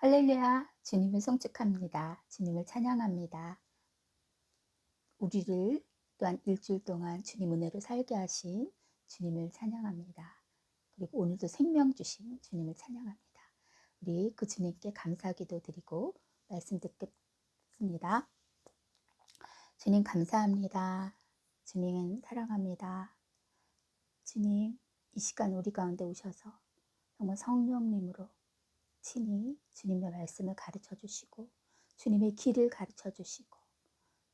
할렐루야, 주님을 송축합니다. 주님을 찬양합니다. 우리를 또한 일주일 동안 주님 은혜로 살게 하신 주님을 찬양합니다. 그리고 오늘도 생명 주신 주님을 찬양합니다. 우리 그 주님께 감사기도 드리고 말씀 듣겠습니다. 주님 감사합니다. 주님 사랑합니다. 주님 이 시간 우리 가운데 오셔서 정말 성령님으로 친히 주님의 말씀을 가르쳐 주시고 주님의 길을 가르쳐 주시고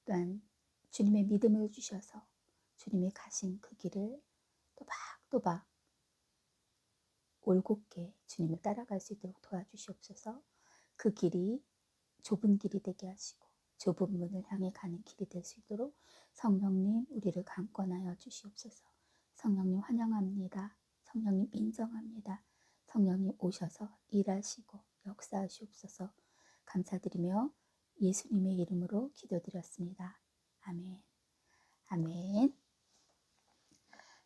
또한 주님의 믿음을 주셔서 주님이 가신 그 길을 또박또박 올곧게 주님을 따라갈 수 있도록 도와주시옵소서. 그 길이 좁은 길이 되게 하시고 좁은 문을 향해 가는 길이 될 수 있도록 성령님 우리를 강권하여 주시옵소서. 성령님 환영합니다. 성령님 인정합니다. 성령님 오셔서 일하시고 역사하시옵소서. 감사드리며 예수님의 이름으로 기도드렸습니다. 아멘. 아멘.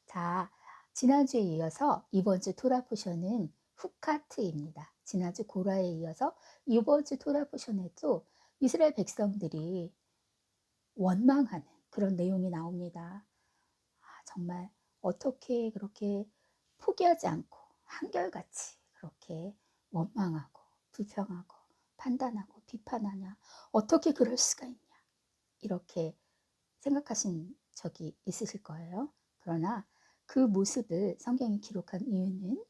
자, 지난주에 이어서 이번 주 토라 포션은 후카트입니다. 지난주 고라에 이어서 이번 주 토라 포션에도 이스라엘 백성들이 원망하는 그런 내용이 나옵니다. 정말 어떻게 그렇게 포기하지 않고 한결같이 그렇게 원망하고 불평하고 판단하고 비판하냐, 어떻게 그럴 수가 있냐, 이렇게 생각하신 적이 있으실 거예요. 그러나 그 모습을 성경이 기록한 이유는,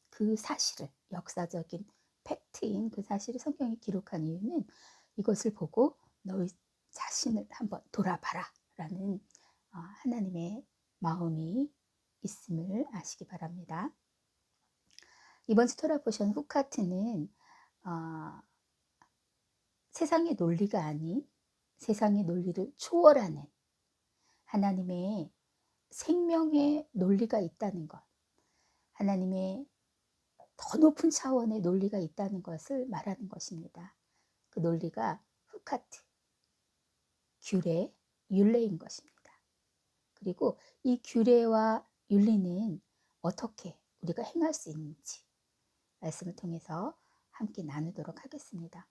그 사실을, 역사적인 팩트인 그 사실을 성경이 기록한 이유는 이것을 보고 너희 자신을 한번 돌아봐라 라는 하나님의 마음이 있음을 아시기 바랍니다. 이번 주 토라 포션 후카트는 세상의 논리가 아닌 세상의 논리를 초월하는 하나님의 생명의 논리가 있다는 것, 하나님의 더 높은 차원의 논리가 있다는 것을 말하는 것입니다. 그 논리가 후카트, 규례, 율례인 것입니다. 그리고 이 규례와 윤리는 어떻게 우리가 행할 수 있는지 말씀을 통해서 함께 나누도록 하겠습니다.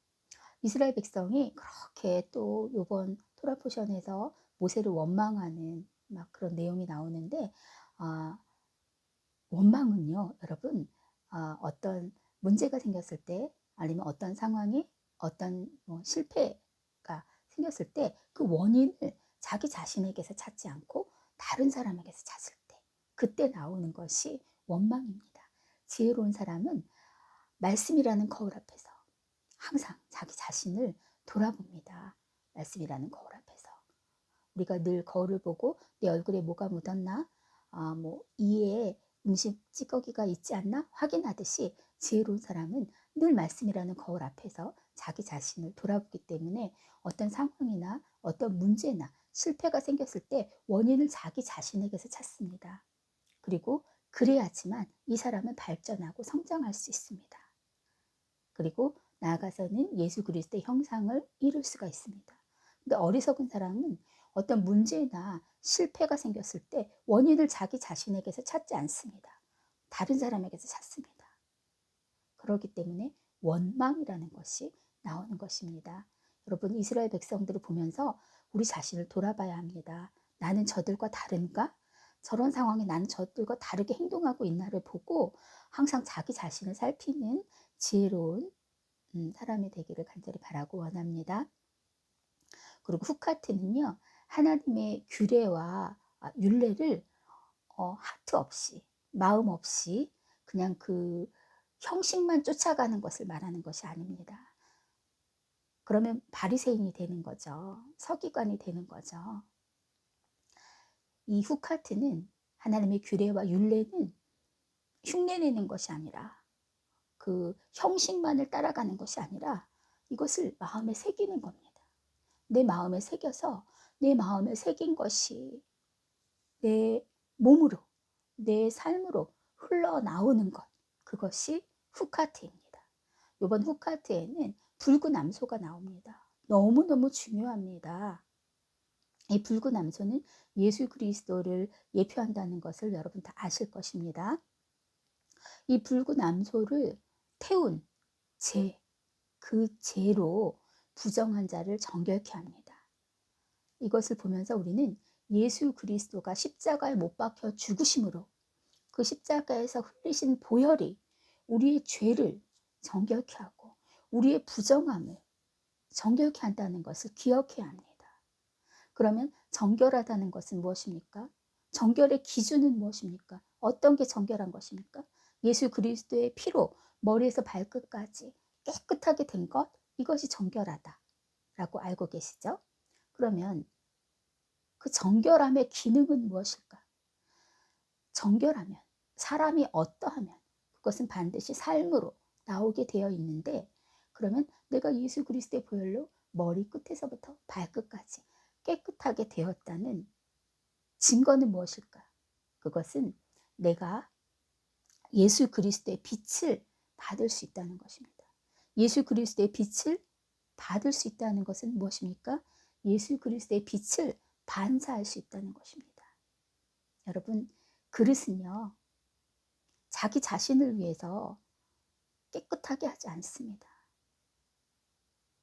이스라엘 백성이 그렇게 또 이번 토라 포션에서 모세를 원망하는 막 그런 내용이 나오는데, 원망은요, 여러분, 어떤 문제가 생겼을 때, 아니면 어떤 상황이, 어떤 실패가 생겼을 때 그 원인을 자기 자신에게서 찾지 않고 다른 사람에게서 찾을 때, 그때 나오는 것이 원망입니다. 지혜로운 사람은 말씀이라는 거울 앞에서 항상 자기 자신을 돌아봅니다. 말씀이라는 거울 앞에서 우리가 늘 거울을 보고 내 얼굴에 뭐가 묻었나, 이에 음식 찌꺼기가 있지 않나 확인하듯이 지혜로운 사람은 늘 말씀이라는 거울 앞에서 자기 자신을 돌아보기 때문에 어떤 상황이나 어떤 문제나 실패가 생겼을 때 원인을 자기 자신에게서 찾습니다. 그리고 그래야지만 이 사람은 발전하고 성장할 수 있습니다. 그리고 나아가서는 예수 그리스도의 형상을 이룰 수가 있습니다. 근데 어리석은 사람은 어떤 문제나 실패가 생겼을 때 원인을 자기 자신에게서 찾지 않습니다. 다른 사람에게서 찾습니다. 그렇기 때문에 원망이라는 것이 나오는 것입니다. 여러분, 이스라엘 백성들을 보면서 우리 자신을 돌아봐야 합니다. 나는 저들과 다른가? 저런 상황에 나는 저들과 다르게 행동하고 있나를 보고 항상 자기 자신을 살피는 지혜로운 사람이 되기를 간절히 바라고 원합니다. 그리고 후카트는요, 하나님의 규례와 율례를 하트 없이, 마음 없이 그냥 그 형식만 쫓아가는 것을 말하는 것이 아닙니다. 그러면 바리새인이 되는 거죠. 서기관이 되는 거죠. 이 후카트는, 하나님의 규례와 율례는 흉내내는 것이 아니라, 그 형식만을 따라가는 것이 아니라 이것을 마음에 새기는 겁니다. 내 마음에 새겨서 내 마음에 새긴 것이 내 몸으로, 내 삶으로 흘러나오는 것, 그것이 후카트입니다. 이번 후카트에는 붉은 암소가 나옵니다. 너무너무 중요합니다. 이 붉은 암소는 예수 그리스도를 예표한다는 것을 여러분 다 아실 것입니다. 이 붉은 암소를 태운 재, 그 죄로 부정한 자를 정결케 합니다. 이것을 보면서 우리는 예수 그리스도가 십자가에 못 박혀 죽으심으로 그 십자가에서 흘리신 보혈이 우리의 죄를 정결케 하고 우리의 부정함을 정결케 한다는 것을 기억해야 합니다. 그러면 정결하다는 것은 무엇입니까? 정결의 기준은 무엇입니까? 어떤 게 정결한 것입니까? 예수 그리스도의 피로 머리에서 발끝까지 깨끗하게 된 것, 이것이 정결하다라고 알고 계시죠? 그러면 그 정결함의 기능은 무엇일까? 정결하면, 사람이 어떠하면 그것은 반드시 삶으로 나오게 되어 있는데, 그러면 내가 예수 그리스도의 보혈로 머리 끝에서부터 발끝까지 깨끗하게 되었다는 증거는 무엇일까? 그것은 내가 예수 그리스도의 빛을 받을 수 있다는 것입니다. 예수 그리스도의 빛을 받을 수 있다는 것은 무엇입니까? 예수 그리스도의 빛을 반사할 수 있다는 것입니다. 여러분, 그릇은요, 자기 자신을 위해서 깨끗하게 하지 않습니다.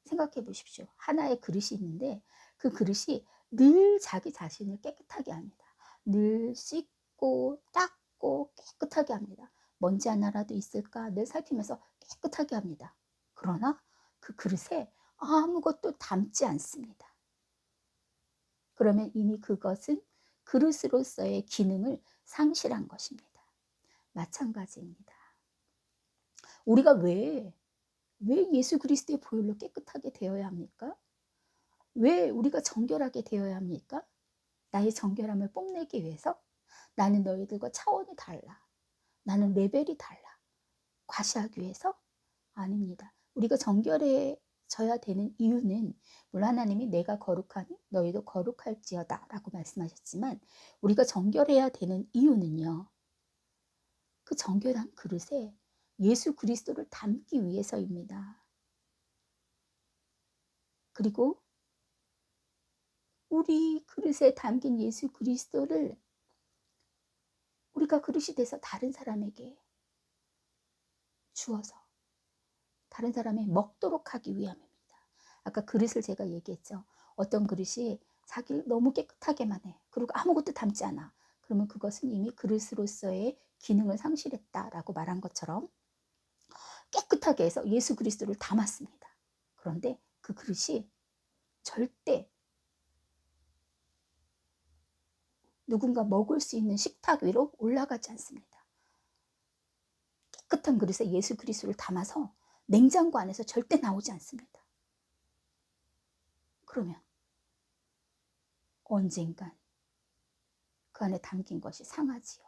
생각해 보십시오. 하나의 그릇이 있는데 그 그릇이 늘 자기 자신을 깨끗하게 합니다. 늘 씻고 닦고 깨끗하게 합니다. 먼지 하나라도 있을까 늘 살피면서 깨끗하게 합니다. 그러나 그 그릇에 아무것도 담지 않습니다. 그러면 이미 그것은 그릇으로서의 기능을 상실한 것입니다. 마찬가지입니다. 우리가 왜 예수 그리스도의 보혈로 깨끗하게 되어야 합니까? 왜 우리가 정결하게 되어야 합니까? 나의 정결함을 뽐내기 위해서? 나는 너희들과 차원이 달라. 나는 레벨이 달라. 과시하기 위해서? 아닙니다. 우리가 정결해져야 되는 이유는, 물론 하나님이 내가 거룩하니 너희도 거룩할지어다 라고 말씀하셨지만, 우리가 정결해야 되는 이유는요, 그 정결한 그릇에 예수 그리스도를 담기 위해서입니다. 그리고 우리 그릇에 담긴 예수 그리스도를 우리가 그릇이 돼서 다른 사람에게 주어서 다른 사람이 먹도록 하기 위함입니다. 아까 그릇을 제가 얘기했죠. 어떤 그릇이 자기를 너무 깨끗하게만 해. 그리고 아무것도 담지 않아. 그러면 그것은 이미 그릇으로서의 기능을 상실했다라고 말한 것처럼 깨끗하게 해서 예수 그리스도를 담았습니다. 그런데 그 그릇이 절대 누군가 먹을 수 있는 식탁 위로 올라가지 않습니다. 깨끗한 그릇에 예수 그리스도를 담아서 냉장고 안에서 절대 나오지 않습니다. 그러면 언젠간 그 안에 담긴 것이 상하지요.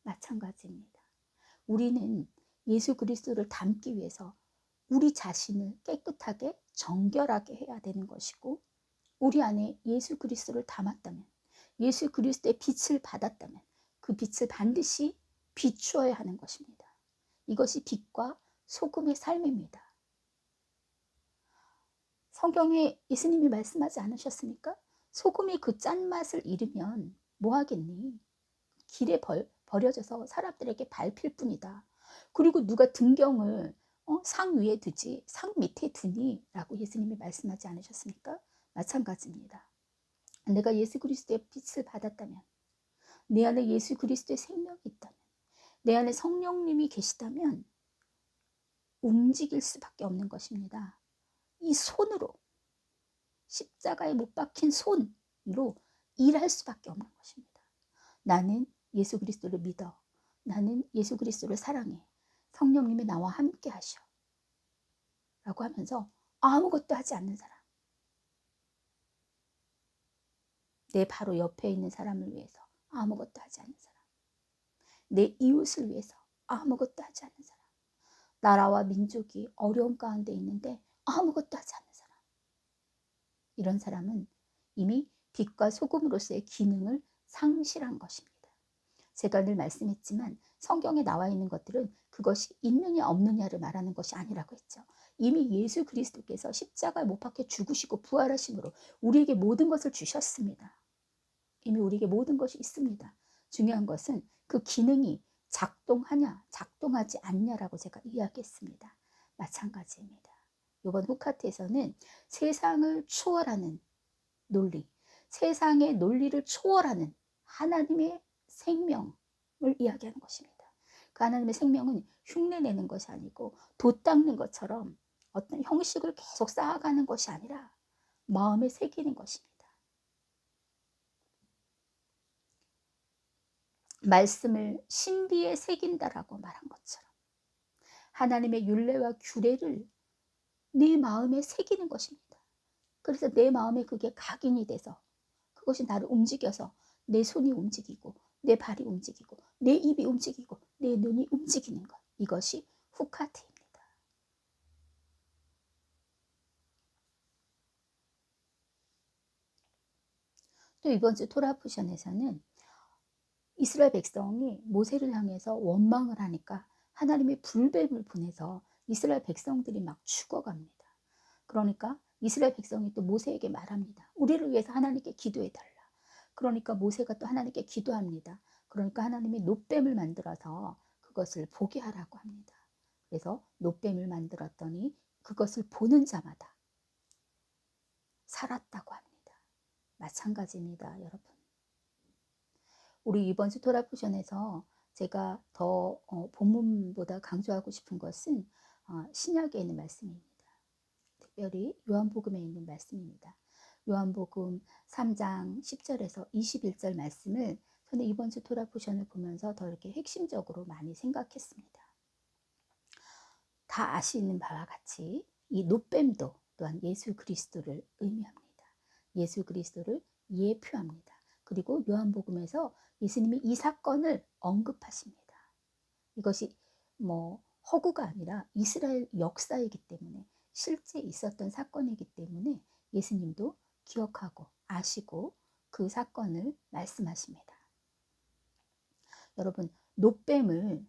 마찬가지입니다. 우리는 예수 그리스도를 담기 위해서 우리 자신을 깨끗하게 정결하게 해야 되는 것이고, 우리 안에 예수 그리스도를 담았다면, 예수 그리스도의 빛을 받았다면 그 빛을 반드시 비추어야 하는 것입니다. 이것이 빛과 소금의 삶입니다. 성경에 예수님이 말씀하지 않으셨습니까? 소금이 그 짠맛을 잃으면 뭐 하겠니? 길에 버려져서 사람들에게 밟힐 뿐이다. 그리고 누가 등경을 상 위에 두지 상 밑에 두니? 라고 예수님이 말씀하지 않으셨습니까? 마찬가지입니다. 내가 예수 그리스도의 빛을 받았다면, 내 안에 예수 그리스도의 생명이 있다면, 내 안에 성령님이 계시다면 움직일 수밖에 없는 것입니다. 이 손으로, 십자가에 못 박힌 손으로 일할 수밖에 없는 것입니다. 나는 예수 그리스도를 믿어. 나는 예수 그리스도를 사랑해. 성령님이 나와 함께 하셔. 라고 하면서 아무것도 하지 않는 사람. 내 바로 옆에 있는 사람을 위해서 아무것도 하지 않는 사람. 내 이웃을 위해서 아무것도 하지 않는 사람. 나라와 민족이 어려움 가운데 있는데 아무것도 하지 않는 사람. 이런 사람은 이미 빛과 소금으로서의 기능을 상실한 것입니다. 제가 늘 말씀했지만 성경에 나와 있는 것들은 그것이 있느냐 없느냐를 말하는 것이 아니라고 했죠. 이미 예수 그리스도께서 십자가에 못 박혀 죽으시고 부활하심으로 우리에게 모든 것을 주셨습니다. 이미 우리에게 모든 것이 있습니다. 중요한 것은 그 기능이 작동하냐 작동하지 않냐라고 제가 이야기했습니다. 마찬가지입니다. 이번 후카트에서는 세상을 초월하는 논리, 세상의 논리를 초월하는 하나님의 생명을 이야기하는 것입니다. 그 하나님의 생명은 흉내내는 것이 아니고 돛 닦는 것처럼 어떤 형식을 계속 쌓아가는 것이 아니라 마음에 새기는 것입니다. 말씀을 신비에 새긴다라고 말한 것처럼 하나님의 율례와 규례를 내 마음에 새기는 것입니다. 그래서 내 마음에 그게 각인이 돼서 그것이 나를 움직여서 내 손이 움직이고 내 발이 움직이고 내 입이 움직이고 내 눈이 움직이는 것, 이것이 후카트입니다. 또 이번 주 토라 포션에서는 이스라엘 백성이 모세를 향해서 원망을 하니까 하나님이 불뱀을 보내서 이스라엘 백성들이 막 죽어갑니다. 그러니까 이스라엘 백성이 또 모세에게 말합니다. 우리를 위해서 하나님께 기도해달라. 그러니까 모세가 또 하나님께 기도합니다. 그러니까 하나님이 놋뱀을 만들어서 그것을 보게 하라고 합니다. 그래서 놋뱀을 만들었더니 그것을 보는 자마다 살았다고 합니다. 마찬가지입니다, 여러분. 우리 이번 주 토라 포션에서 제가 더 본문보다 강조하고 싶은 것은 신약에 있는 말씀입니다. 특별히 요한복음에 있는 말씀입니다. 요한복음 3장 10절에서 21절 말씀을 저는 이번 주 토라 포션을 보면서 더 이렇게 핵심적으로 많이 생각했습니다. 다 아시는 바와 같이 이 놋뱀도 또한 예수 그리스도를 의미합니다. 예수 그리스도를 예표합니다. 그리고 요한복음에서 예수님이 이 사건을 언급하십니다. 이것이 뭐 허구가 아니라 이스라엘 역사이기 때문에 실제 있었던 사건이기 때문에 예수님도 기억하고 아시고 그 사건을 말씀하십니다. 여러분, 놋뱀을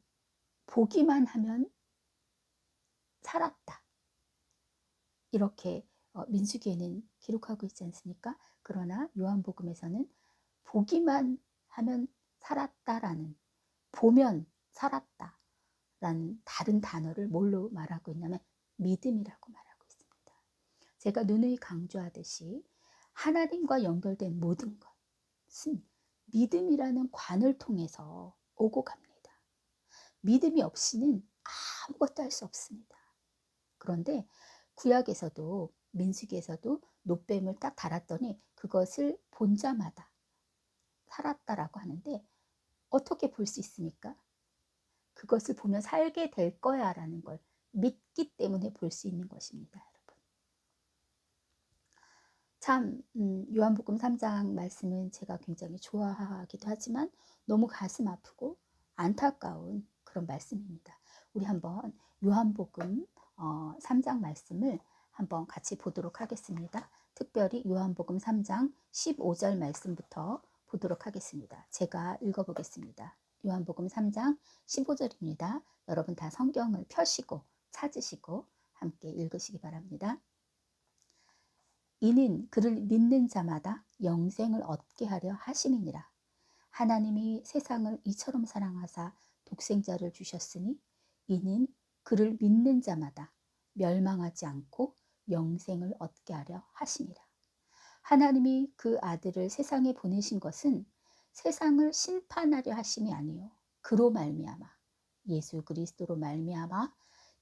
보기만 하면 살았다. 이렇게 민수기에는 기록하고 있지 않습니까? 그러나 요한복음에서는 보기만 하면 살았다라는, 보면 살았다라는 다른 단어를 뭘로 말하고 있냐면 믿음이라고 말하고 있습니다. 제가 누누이 강조하듯이 하나님과 연결된 모든 것은 믿음이라는 관을 통해서 오고 갑니다. 믿음이 없이는 아무것도 할 수 없습니다. 그런데 구약에서도 민수기에서도 놋뱀을 딱 달았더니 그것을 본 자마다 살았다라고 하는데 어떻게 볼 수 있습니까? 그것을 보면 살게 될 거야 라는 걸 믿기 때문에 볼 수 있는 것입니다, 여러분. 참 요한복음 3장 말씀은 제가 굉장히 좋아하기도 하지만 너무 가슴 아프고 안타까운 그런 말씀입니다. 우리 한번 요한복음 3장 말씀을 한번 같이 보도록 하겠습니다. 특별히 요한복음 3장 15절 말씀부터 보도록 하겠습니다. 제가 읽어보겠습니다. 요한복음 3장 15절입니다. 여러분 다 성경을 펴시고 찾으시고 함께 읽으시기 바랍니다. 이는 그를 믿는 자마다 영생을 얻게 하려 하심이니라. 하나님이 세상을 이처럼 사랑하사 독생자를 주셨으니 이는 그를 믿는 자마다 멸망하지 않고 영생을 얻게 하려 하심이라. 하나님이 그 아들을 세상에 보내신 것은 세상을 심판하려 하심이 아니요 그로 말미암아 예수 그리스도로 말미암아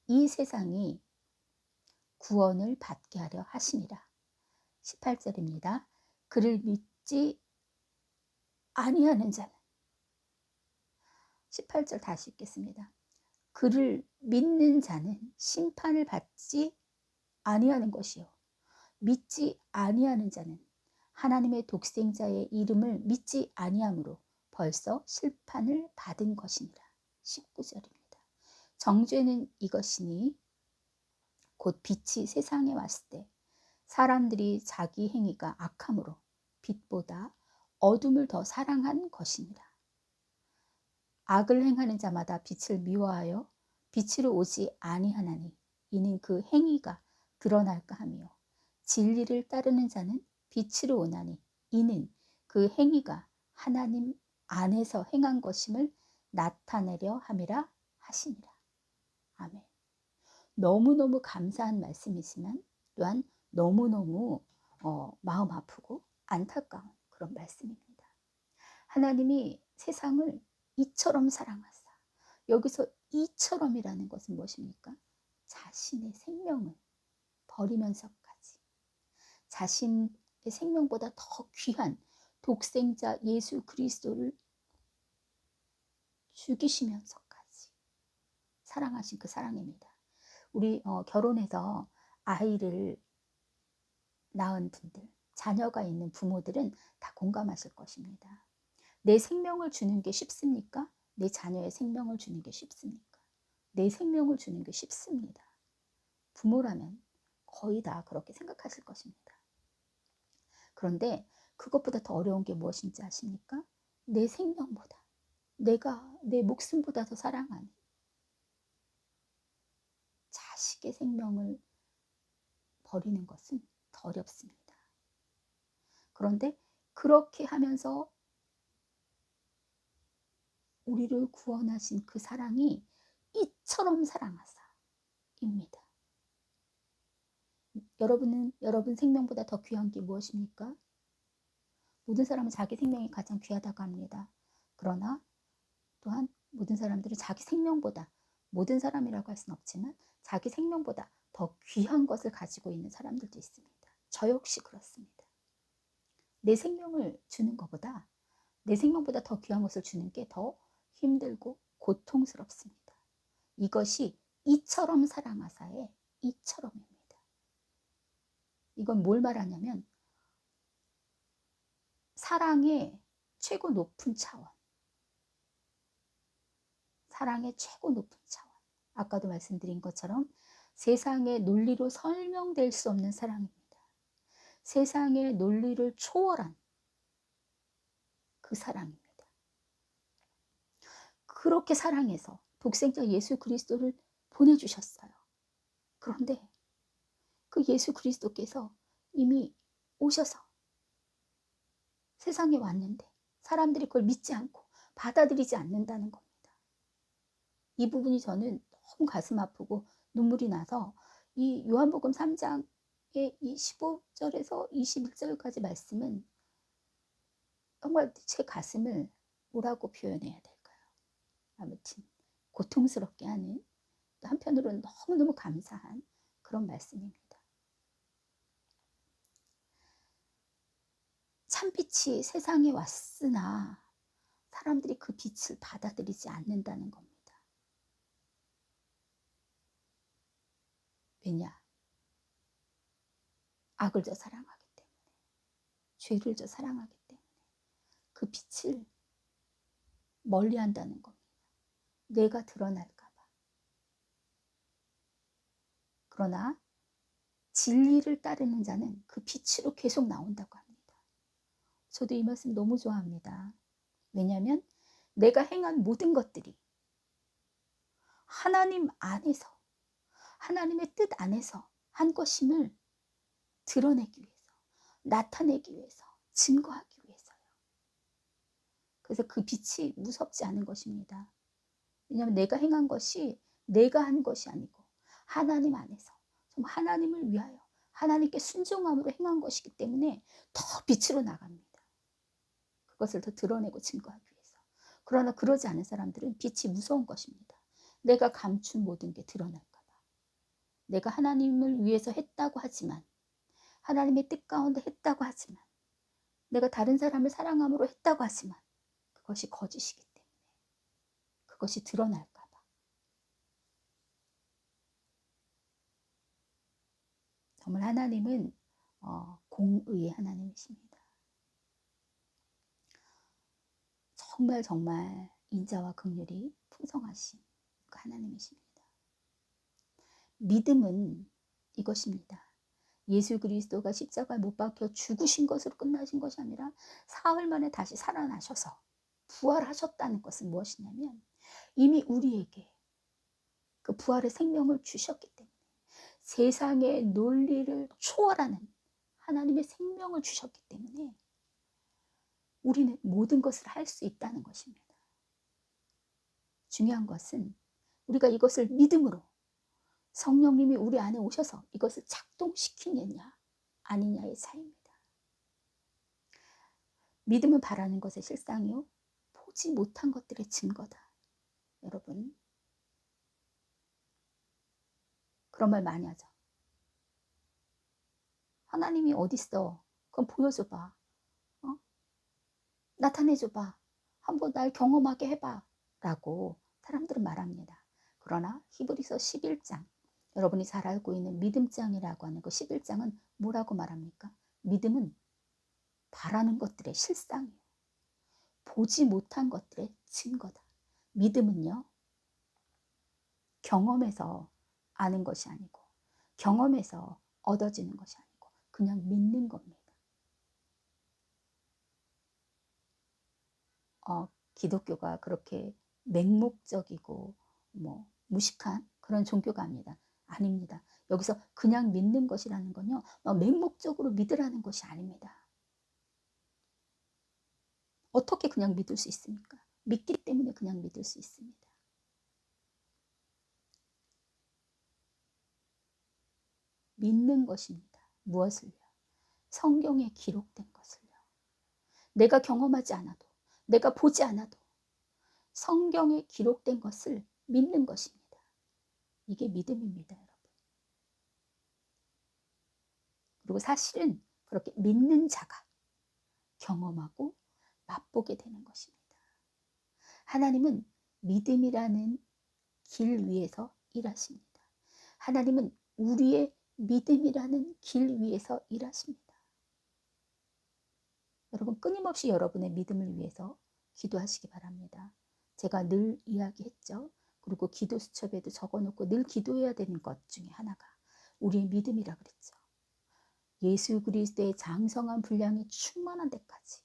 이 세상이 구원을 받게 하려 하심이라. 18절입니다. 그를 믿지 아니하는 자는 18절 다시 읽겠습니다. 그를 믿는 자는 심판을 받지 아니하는 것이요 믿지 아니하는 자는 하나님의 독생자의 이름을 믿지 아니함으로 벌써 심판을 받은 것이니라. 19절입니다. 정죄는 이것이니 곧 빛이 세상에 왔을 때 사람들이 자기 행위가 악함으로 빛보다 어둠을 더 사랑한 것이니라. 악을 행하는 자마다 빛을 미워하여 빛으로 오지 아니하나니 이는 그 행위가 드러날까 하며 진리를 따르는 자는 빛으로 오나니 이는 그 행위가 하나님 안에서 행한 것임을 나타내려 함이라 하시니라. 아멘. 너무너무 감사한 말씀이지만 또한 너무너무 마음 아프고 안타까운 그런 말씀입니다. 하나님이 세상을 이처럼 사랑하사. 여기서 이처럼이라는 것은 무엇입니까? 자신의 생명을 버리면서까지 자신의 생명보다 더 귀한 독생자 예수 그리스도를 죽이시면서까지 사랑하신 그 사랑입니다. 우리 결혼해서 아이를 낳은 분들, 자녀가 있는 부모들은 다 공감하실 것입니다. 내 생명을 주는 게 쉽습니까? 내 자녀의 생명을 주는 게 쉽습니까? 내 생명을 주는 게 쉽습니다. 부모라면 거의 다 그렇게 생각하실 것입니다. 그런데 그것보다 더 어려운 게 무엇인지 아십니까? 내 생명보다, 내가 내 목숨보다 더 사랑하는 자식의 생명을 버리는 것은 더 어렵습니다. 그런데 그렇게 하면서 우리를 구원하신 그 사랑이 이처럼 사랑하사입니다. 여러분은 여러분 생명보다 더 귀한 게 무엇입니까? 모든 사람은 자기 생명이 가장 귀하다고 합니다. 그러나 또한 모든 사람들은 자기 생명보다, 모든 사람이라고 할 수는 없지만 자기 생명보다 더 귀한 것을 가지고 있는 사람들도 있습니다. 저 역시 그렇습니다. 내 생명을 주는 것보다, 내 생명보다 더 귀한 것을 주는 게 더 힘들고 고통스럽습니다. 이것이 이처럼 사랑하사의 이처럼입니다. 이건 뭘 말하냐면 사랑의 최고 높은 차원, 사랑의 최고 높은 차원. 아까도 말씀드린 것처럼 세상의 논리로 설명될 수 없는 사랑입니다. 세상의 논리를 초월한 그 사랑입니다. 그렇게 사랑해서 독생자 예수 그리스도를 보내주셨어요. 그런데 그 예수 그리스도께서 이미 오셔서 세상에 왔는데 사람들이 그걸 믿지 않고 받아들이지 않는다는 겁니다. 이 부분이 저는 너무 가슴 아프고 눈물이 나서 이 요한복음 3장의 이 15절에서 21절까지 말씀은 정말 제 가슴을 뭐라고 표현해야 될까요? 아무튼 고통스럽게 하는, 또 한편으로는 너무너무 감사한 그런 말씀입니다. 참빛이 세상에 왔으나 사람들이 그 빛을 받아들이지 않는다는 겁니다. 왜냐? 악을 더 사랑하기 때문에, 죄를 더 사랑하기 때문에 그 빛을 멀리 한다는 겁니다. 내가 드러날까 봐. 그러나 진리를 따르는 자는 그 빛으로 계속 나온다고 합니다. 저도 이 말씀 너무 좋아합니다. 왜냐하면 내가 행한 모든 것들이 하나님 안에서, 하나님의 뜻 안에서 한 것임을 드러내기 위해서, 나타내기 위해서, 증거하기 위해서요. 그래서 그 빛이 무섭지 않은 것입니다. 왜냐하면 내가 행한 것이 내가 한 것이 아니고 하나님 안에서 정말 하나님을 위하여 하나님께 순종함으로 행한 것이기 때문에 더 빛으로 나갑니다. 그것을 더 드러내고 증거하기 위해서. 그러나 그러지 않은 사람들은 빛이 무서운 것입니다. 내가 감춘 모든 게 드러날까 봐. 내가 하나님을 위해서 했다고 하지만, 하나님의 뜻 가운데 했다고 하지만, 내가 다른 사람을 사랑함으로 했다고 하지만 그것이 거짓이기 때문에 그것이 드러날까 봐. 정말 하나님은 공의의 하나님이십니다. 정말 정말 인자와 긍휼이 풍성하신 그 하나님이십니다. 믿음은 이것입니다. 예수 그리스도가 십자가에 못 박혀 죽으신 것으로 끝나신 것이 아니라 사흘 만에 다시 살아나셔서 부활하셨다는 것은 무엇이냐면 이미 우리에게 그 부활의 생명을 주셨기 때문에 세상의 논리를 초월하는 하나님의 생명을 주셨기 때문에 우리는 모든 것을 할 수 있다는 것입니다. 중요한 것은 우리가 이것을 믿음으로 성령님이 우리 안에 오셔서 이것을 작동시키느냐 아니냐의 차이입니다. 믿음은 바라는 것의 실상이요 보지 못한 것들의 증거다. 여러분 그런 말 많이 하죠. 하나님이 어딨어? 그럼 보여줘봐. 나타내줘봐. 한번 날 경험하게 해봐. 라고 사람들은 말합니다. 그러나 히브리서 11장 여러분이 잘 알고 있는 믿음장이라고 하는 그 11장은 뭐라고 말합니까? 믿음은 바라는 것들의 실상이에요. 보지 못한 것들의 증거다. 믿음은요. 경험에서 아는 것이 아니고 경험에서 얻어지는 것이 아니고 그냥 믿는 겁니다. 기독교가 그렇게 맹목적이고 무식한 그런 종교가 아닙니다. 여기서 그냥 믿는 것이라는 건요. 맹목적으로 믿으라는 것이 아닙니다. 어떻게 그냥 믿을 수 있습니까? 믿기 때문에 그냥 믿을 수 있습니다. 믿는 것입니다. 무엇을요? 성경에 기록된 것을요. 내가 경험하지 않아도 내가 보지 않아도 성경에 기록된 것을 믿는 것입니다. 이게 믿음입니다, 여러분. 그리고 사실은 그렇게 믿는 자가 경험하고 맛보게 되는 것입니다. 하나님은 믿음이라는 길 위에서 일하십니다. 하나님은 우리의 믿음이라는 길 위에서 일하십니다. 여러분 끊임없이 여러분의 믿음을 위해서 기도하시기 바랍니다. 제가 늘 이야기했죠. 그리고 기도 수첩에도 적어놓고 늘 기도해야 되는 것 중에 하나가 우리의 믿음이라 그랬죠. 예수 그리스도의 장성한 분량이 충만한 데까지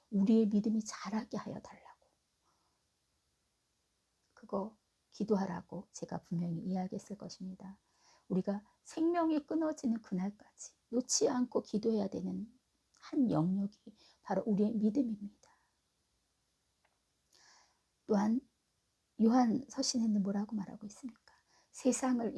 우리의 믿음이 자라게 하여 달라고 그거 기도하라고 제가 분명히 이야기했을 것입니다. 우리가 생명이 끊어지는 그날까지 놓지 않고 기도해야 되는 한 영역이 바로 우리의 믿음입니다. 또한 요한 서신에는 뭐라고 말하고 있습니까? 세상을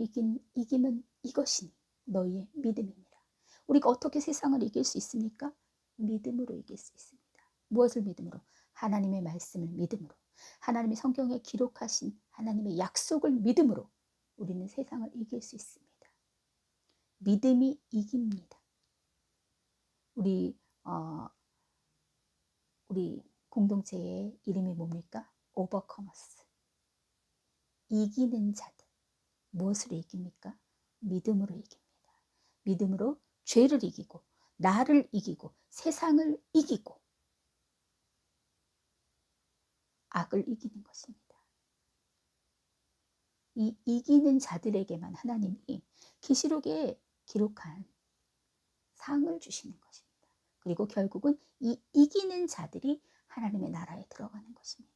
이김은 이것이니 너희의 믿음이니라. 우리가 어떻게 세상을 이길 수 있습니까? 믿음으로 이길 수 있습니다. 무엇을 믿음으로? 하나님의 말씀을 믿음으로, 하나님의 성경에 기록하신 하나님의 약속을 믿음으로 우리는 세상을 이길 수 있습니다. 믿음이 이깁니다. 우리 공동체의 이름이 뭡니까? 오버커머스. 이기는 자들. 무엇으로 이깁니까? 믿음으로 이깁니다. 믿음으로 죄를 이기고 나를 이기고 세상을 이기고 악을 이기는 것입니다. 이 이기는 자들에게만 하나님이 계시록에 기록한 상을 주시는 것입니다. 그리고 결국은 이 이기는 자들이 하나님의 나라에 들어가는 것입니다.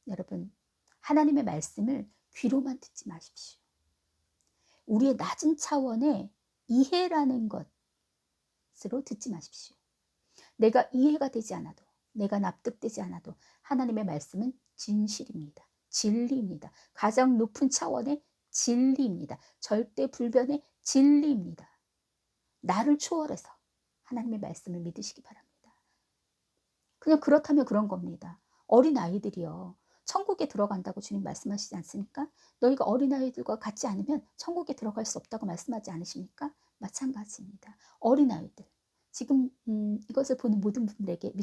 여러분, 하나님의 말씀을 귀로만 듣지 마십시오. 우리의 낮은 차원의 이해라는 것으로 듣지 마십시오. 내가 이해가 되지 않아도, 내가 납득되지 않아도 하나님의 말씀은 진실입니다. 진리입니다. 가장 높은 차원의 진리입니다. 절대 불변의 진리입니다. 나를 초월해서 하나님의 말씀을 믿으시기 바랍니다. 그냥 그렇다면 그런 겁니다. 어린아이들이요. 천국에 들어간다고 주님 말씀하시지 않습니까? 너희가 어린아이들과 같지 않으면 천국에 들어갈 수 없다고 말씀하지 않으십니까? 마찬가지입니다. 어린아이들. 지금 이것을 보는 모든 분들에게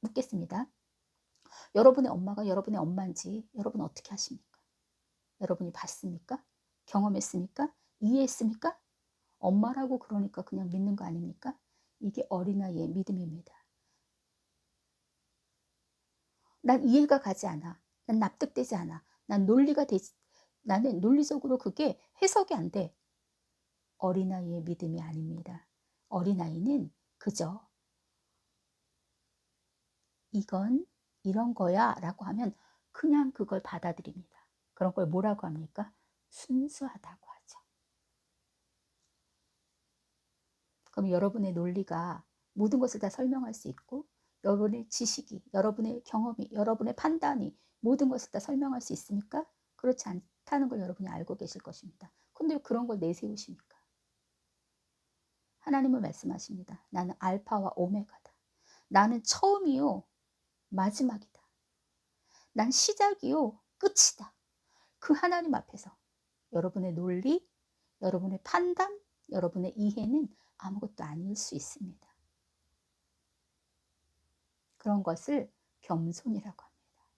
묻겠습니다. 여러분의 엄마가 여러분의 엄마인지 여러분 어떻게 하십니까? 여러분이 봤습니까? 경험했습니까? 이해했습니까? 엄마라고 그러니까 그냥 믿는 거 아닙니까? 이게 어린아이의 믿음입니다. 난 이해가 가지 않아. 난 납득되지 않아. 나는 논리적으로 그게 해석이 안 돼. 어린아이의 믿음이 아닙니다. 어린아이는 그저 이건 이런 거야 라고 하면 그냥 그걸 받아들입니다. 그런 걸 뭐라고 합니까? 순수하다고 하죠. 그럼 여러분의 논리가 모든 것을 다 설명할 수 있고 여러분의 지식이, 여러분의 경험이, 여러분의 판단이 모든 것을 다 설명할 수 있습니까? 그렇지 않다는 걸 여러분이 알고 계실 것입니다. 근데 왜 그런 걸 내세우십니까? 하나님은 말씀하십니다. 나는 알파와 오메가다. 나는 처음이요 마지막이다. 난 시작이요 끝이다. 그 하나님 앞에서 여러분의 논리, 여러분의 판단, 여러분의 이해는 아무것도 아닐 수 있습니다. 그런 것을 겸손이라고 합니다.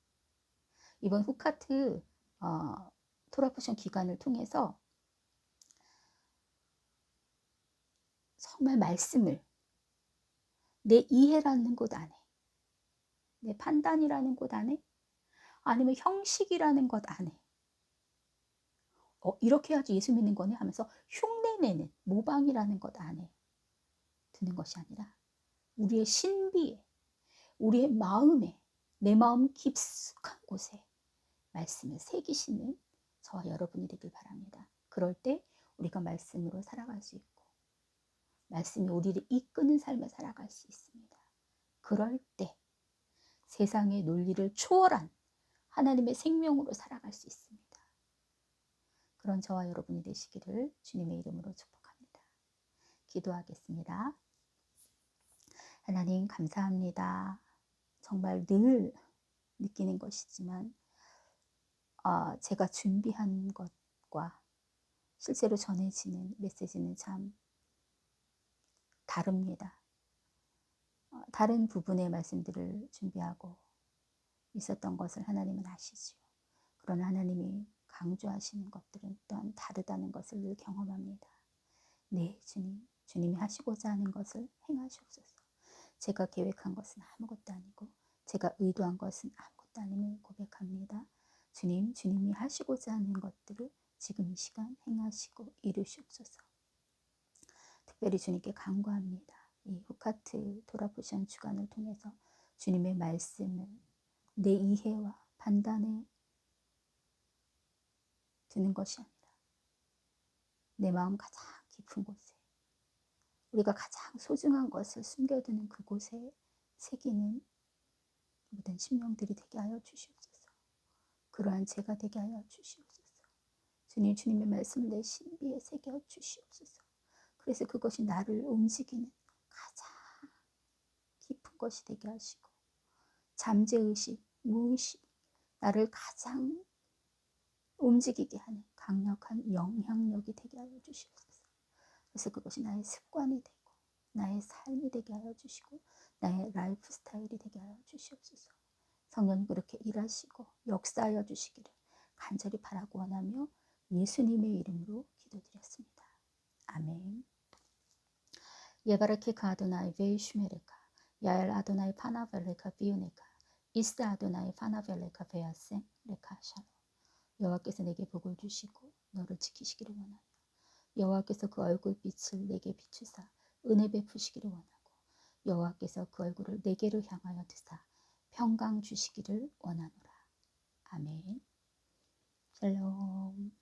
이번 후카트 토라포션 기간을 통해서 정말 말씀을 내 이해라는 곳 안에, 내 판단이라는 곳 안에, 아니면 형식이라는 것 안에 이렇게 해야지 예수 믿는 거네 하면서 흉내내는 모방이라는 것 안에 드는 것이 아니라 우리의 신비에, 우리의 마음에, 내 마음 깊숙한 곳에 말씀을 새기시는 저와 여러분이 되길 바랍니다. 그럴 때 우리가 말씀으로 살아갈 수 있고 말씀이 우리를 이끄는 삶을 살아갈 수 있습니다. 그럴 때 세상의 논리를 초월한 하나님의 생명으로 살아갈 수 있습니다. 그런 저와 여러분이 되시기를 주님의 이름으로 축복합니다. 기도하겠습니다. 하나님 감사합니다. 정말 늘 느끼는 것이지만 제가 준비한 것과 실제로 전해지는 메시지는 참 다릅니다. 다른 부분의 말씀들을 준비하고 있었던 것을 하나님은 아시지요. 그러나 하나님이 강조하시는 것들은 또한 다르다는 것을 늘 경험합니다. 네, 주님, 주님이 하시고자 하는 것을 행하시옵소서. 제가 계획한 것은 아무것도 아니고 제가 의도한 것은 아무것도 아님을 고백합니다. 주님, 주님이 하시고자 하는 것들을 지금 이 시간 행하시고 이루시옵소서. 특별히 주님께 간구합니다. 이 후카트 토라포션 주간을 통해서 주님의 말씀을 내 이해와 판단에 두는 것이 아니라 내 마음 가장 깊은 곳에 우리가 가장 소중한 것을 숨겨두는 그곳에 새기는 모든 심령들이 되게 하여 주시옵소서. 그러한 제가 되게 하여 주시옵소서. 주님, 주님의 말씀을 내 신비에 새겨 주시옵소서. 그래서 그것이 나를 움직이는 가장 깊은 것이 되게 하시고 잠재의식, 무의식, 나를 가장 움직이게 하는 강력한 영향력이 되게 하여 주시옵소서. 그래서 그것이 나의 습관이 되고 나의 삶이 되게 하여 주시고 나의 라이프 스타일이 되게 하여 주시옵소서. 성령님 그렇게 일하시고 역사하여 주시기를 간절히 바라고 원하며 예수님의 이름으로 기도드렸습니다. 아멘. 예바르케 아도나이 베이슈메레카 야엘 아도나이 파나벨레카 비우네카 이스 아도나이 파나벨레카 베아센 레카 샬롬. 여호와께서 내게 복을 주시고 너를 지키시기를 원하며 여호와께서 그 얼굴빛을 내게 비추사 은혜 베푸시기를 원하고 여호와께서 그 얼굴을 내게로 향하여 드사 평강 주시기를 원하노라. 아멘. 샬롬.